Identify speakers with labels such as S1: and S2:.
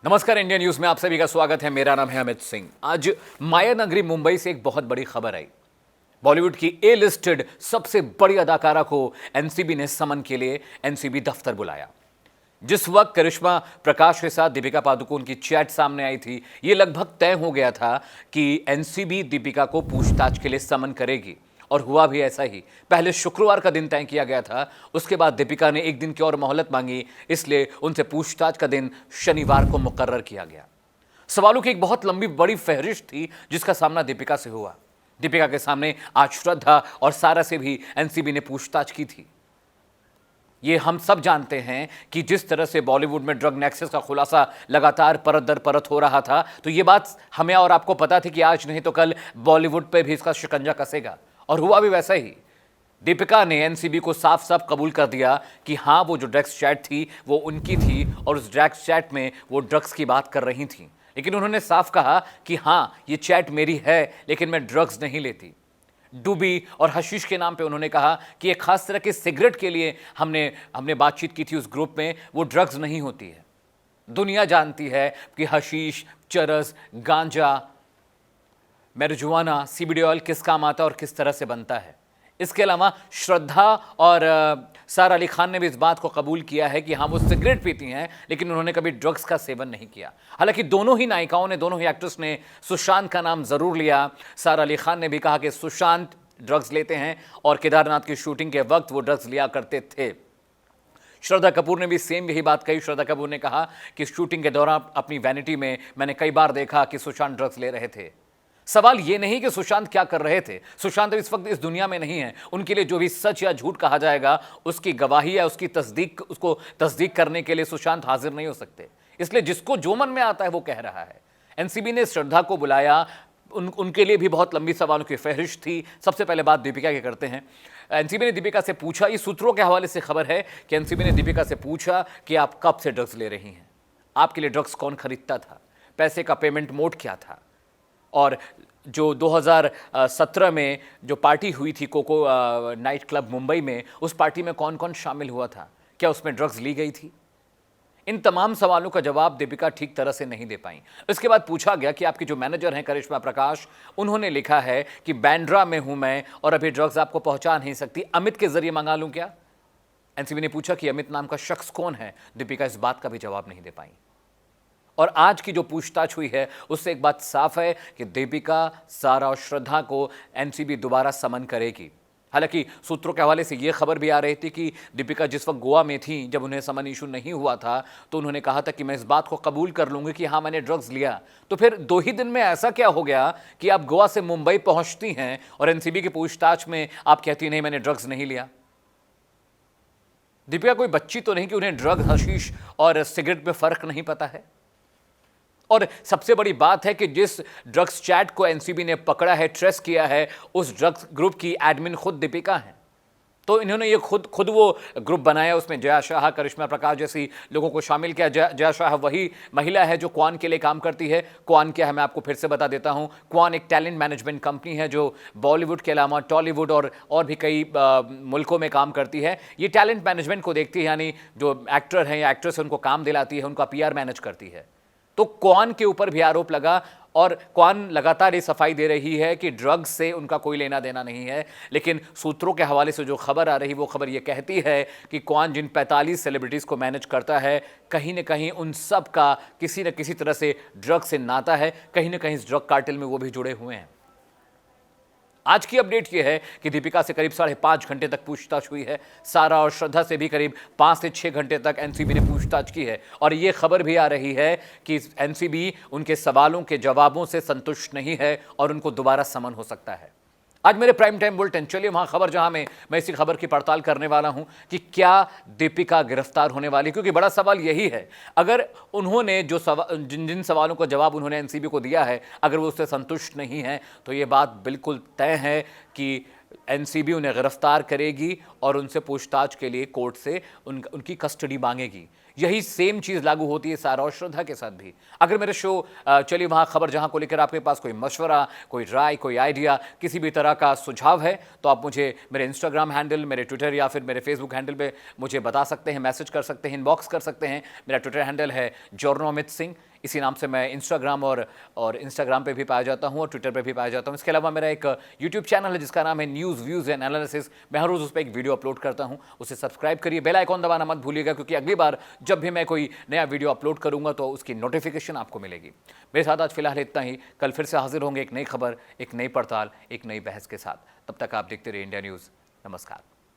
S1: नमस्कार, India news में आप सभी का स्वागत है। मेरा नाम है अमित सिंह। आज माया नगरी मुंबई से एक बहुत बड़ी खबर आई। बॉलीवुड की ए लिस्टेड सबसे बड़ी अदाकारा को एनसीबी ने समन के लिए एनसीबी दफ्तर बुलाया। जिस वक्त करिश्मा प्रकाश के साथ दीपिका पादुकोण की चैट सामने आई थी, यह लगभग तय हो गया था कि एनसीबी दीपिका को पूछताछ के लिए समन करेगी, और हुआ भी ऐसा ही। पहले शुक्रवार का दिन तय किया गया था, उसके बाद दीपिका ने एक दिन की और मोहलत मांगी, इसलिए उनसे पूछताछ का दिन शनिवार को मुकर्रर किया गया। सवालों की एक बहुत लंबी बड़ी फहरिस्त थी जिसका सामना दीपिका से हुआ। दीपिका के सामने आज श्रद्धा और सारा से भी एनसीबी ने पूछताछ की थी। ये हम सब जानते हैं कि जिस तरह से बॉलीवुड में ड्रग नेक्सस का खुलासा लगातार परत दर परत हो रहा था, तो ये बात हमें और आपको पता थी कि आज नहीं तो कल बॉलीवुड पे भी इसका शिकंजा कसेगा, और हुआ भी वैसा ही। दीपिका ने एनसीबी को साफ साफ कबूल कर दिया कि हाँ, वो जो ड्रग्स चैट थी वो उनकी थी, और उस ड्रग्स चैट में वो ड्रग्स की बात कर रही थी। लेकिन उन्होंने साफ कहा कि हाँ, ये चैट मेरी है, लेकिन मैं ड्रग्स नहीं लेती। डूबी और हशीश के नाम पे उन्होंने कहा कि एक खास तरह के सिगरेट के लिए हमने बातचीत की थी उस ग्रुप में, वो ड्रग्स नहीं होती है। दुनिया जानती है कि हशीश, चरस, गांजा, मैरिजुआना, सीबीडी ऑयल किस काम आता है और किस तरह से बनता है। इसके अलावा श्रद्धा और सारा अली खान ने भी इस बात को कबूल किया है कि हाँ, वो सिगरेट पीती हैं, लेकिन उन्होंने कभी ड्रग्स का सेवन नहीं किया। हालांकि दोनों ही नायिकाओं ने, दोनों ही एक्ट्रेस ने सुशांत का नाम जरूर लिया। सारा अली खान ने भी कहा कि सुशांत ड्रग्स लेते हैं और केदारनाथ की शूटिंग के वक्त वो ड्रग्स लिया करते थे। श्रद्धा कपूर ने भी सेम यही बात कही। श्रद्धा कपूर ने कहा कि शूटिंग के दौरान अपनी वैनिटी में मैंने कई बार देखा कि सुशांत ड्रग्स ले रहे थे। सवाल यह नहीं कि सुशांत क्या कर रहे थे, सुशांत इस वक्त इस दुनिया में नहीं है। उनके लिए जो भी सच या झूठ कहा जाएगा, उसकी गवाही या उसको तस्दीक करने के लिए सुशांत हाजिर नहीं हो सकते। इसलिए जिसको जो मन में आता है वो कह रहा है। एनसीबी ने श्रद्धा को बुलाया, उनके लिए भी बहुत लंबी सवालों की फहरिस्त थी। सबसे पहले बात दीपिका की करते हैं। एनसीबी ने दीपिका से पूछा, इस सूत्रों के हवाले से खबर है कि एनसीबी ने दीपिका से पूछा कि आप कब से ड्रग्स ले रही हैं, आपके लिए ड्रग्स कौन खरीदता था, पैसे का पेमेंट मोड क्या था, और जो 2017 में जो पार्टी हुई थी कोको नाइट क्लब मुंबई में, उस पार्टी में कौन कौन शामिल हुआ था, क्या उसमें ड्रग्स ली गई थी। इन तमाम सवालों का जवाब दीपिका ठीक तरह से नहीं दे पाई। इसके बाद पूछा गया कि आपकी जो मैनेजर हैं करिश्मा प्रकाश, उन्होंने लिखा है कि बैंड्रा में हूं मैं और अभी ड्रग्स आपको पहुंचा नहीं सकती, अमित के जरिए मंगा लूं क्या। एनसीबी ने पूछा कि अमित नाम का शख्स कौन है। दीपिका इस बात का भी जवाब नहीं दे पाई। और आज की जो पूछताछ हुई है उससे एक बात साफ है कि दीपिका, सारा और श्रद्धा को एनसीबी दोबारा समन करेगी। हालांकि सूत्रों के हवाले से यह खबर भी आ रही थी कि दीपिका जिस वक्त गोवा में थी, जब उन्हें समन इशू नहीं हुआ था, तो उन्होंने कहा था कि मैं इस बात को कबूल कर लूंगी कि हाँ, मैंने ड्रग्स लिया। तो फिर 2 ही दिन में ऐसा क्या हो गया कि आप गोवा से मुंबई पहुंचती हैं और एनसीबी की पूछताछ में आप कहती नहीं, मैंने ड्रग्स नहीं लिया। दीपिका कोई बच्ची तो नहीं कि उन्हें ड्रग, हशीश और सिगरेट में फर्क नहीं पता है। और सबसे बड़ी बात है कि जिस ड्रग्स चैट को एनसीबी ने पकड़ा है, ट्रेस किया है, उस ड्रग्स ग्रुप की एडमिन खुद दीपिका है। तो इन्होंने ये खुद वो ग्रुप बनाया, उसमें जया शाह, करिश्मा प्रकाश जैसी लोगों को शामिल किया। जया शाह वही महिला है जो क्वान के लिए काम करती है। क्वान क्या है मैं आपको फिर से बता देता हूं। क्वान एक टैलेंट मैनेजमेंट कंपनी है जो बॉलीवुड के अलावा टॉलीवुड और भी कई मुल्कों में काम करती है। ये टैलेंट मैनेजमेंट को देखती है, यानी जो एक्टर हैं या एक्ट्रेस है उनको काम दिलाती है, उनका पीआर मैनेज करती है। तो क्वान के ऊपर भी आरोप लगा और क्वान लगातार ये सफाई दे रही है कि ड्रग्स से उनका कोई लेना देना नहीं है। लेकिन सूत्रों के हवाले से जो खबर आ रही, वो खबर ये कहती है कि क्वान जिन 45 सेलिब्रिटीज़ को मैनेज करता है, कहीं ना कहीं उन सब का किसी न किसी तरह से ड्रग से नाता है, कहीं ना कहीं इस ड्रग कार्टेल में वो भी जुड़े हुए हैं। आज की अपडेट यह है कि दीपिका से करीब 5.5 घंटे तक पूछताछ हुई है। सारा और श्रद्धा से भी करीब 5 से 6 घंटे तक एनसीबी ने पूछताछ की है। और यह खबर भी आ रही है कि एनसीबी उनके सवालों के जवाबों से संतुष्ट नहीं है और उनको दोबारा समन हो सकता है। आज मेरे प्राइम टाइम बुलेटिन, चलिए वहां खबर जहां मैं इसी खबर की पड़ताल करने वाला हूं कि क्या दीपिका गिरफ्तार होने वाली, क्योंकि बड़ा सवाल यही है। अगर उन्होंने जिन सवालों का जवाब उन्होंने एनसीबी को दिया है, अगर वो उससे संतुष्ट नहीं है, तो ये बात बिल्कुल तय है कि एनसीबी उन्हें गिरफ्तार करेगी और उनसे पूछताछ के लिए कोर्ट से उनकी कस्टडी मांगेगी। यही सेम चीज़ लागू होती है सारा और श्रद्धा के साथ भी। अगर मेरे शो चलिए वहाँ खबर जहाँ को लेकर आपके पास कोई मशवरा, कोई राय, कोई आइडिया, किसी भी तरह का सुझाव है तो आप मुझे मेरे इंस्टाग्राम हैंडल, मेरे ट्विटर या फिर मेरे फेसबुक हैंडल पे मुझे बता सकते हैं, मैसेज कर सकते हैं, इनबॉक्स कर सकते हैं। मेरा ट्विटर हैंडल है जॉर्नो अमित सिंह, इसी नाम से मैं इंस्टाग्राम और इंस्टाग्राम पे भी पाया जाता हूँ और ट्विटर पे भी पाया जाता हूँ। इसके अलावा मेरा एक यूट्यूब चैनल है जिसका नाम है न्यूज़ व्यूज़ एंड एनालिसिस। मैं हर रोज़ उस पर एक वीडियो अपलोड करता हूँ, उसे सब्सक्राइब करिए, बेल आइकॉन दबाना मत भूलिएगा, क्योंकि अगली बार जब भी मैं कोई नया वीडियो अपलोड करूँगा तो उसकी नोटिफिकेशन आपको मिलेगी। मेरे साथ आज फिलहाल इतना ही। कल फिर से हाजिर होंगे एक नई खबर, एक नई पड़ताल, एक नई बहस के साथ। तब तक आप देखते रहिए इंडिया न्यूज़। नमस्कार।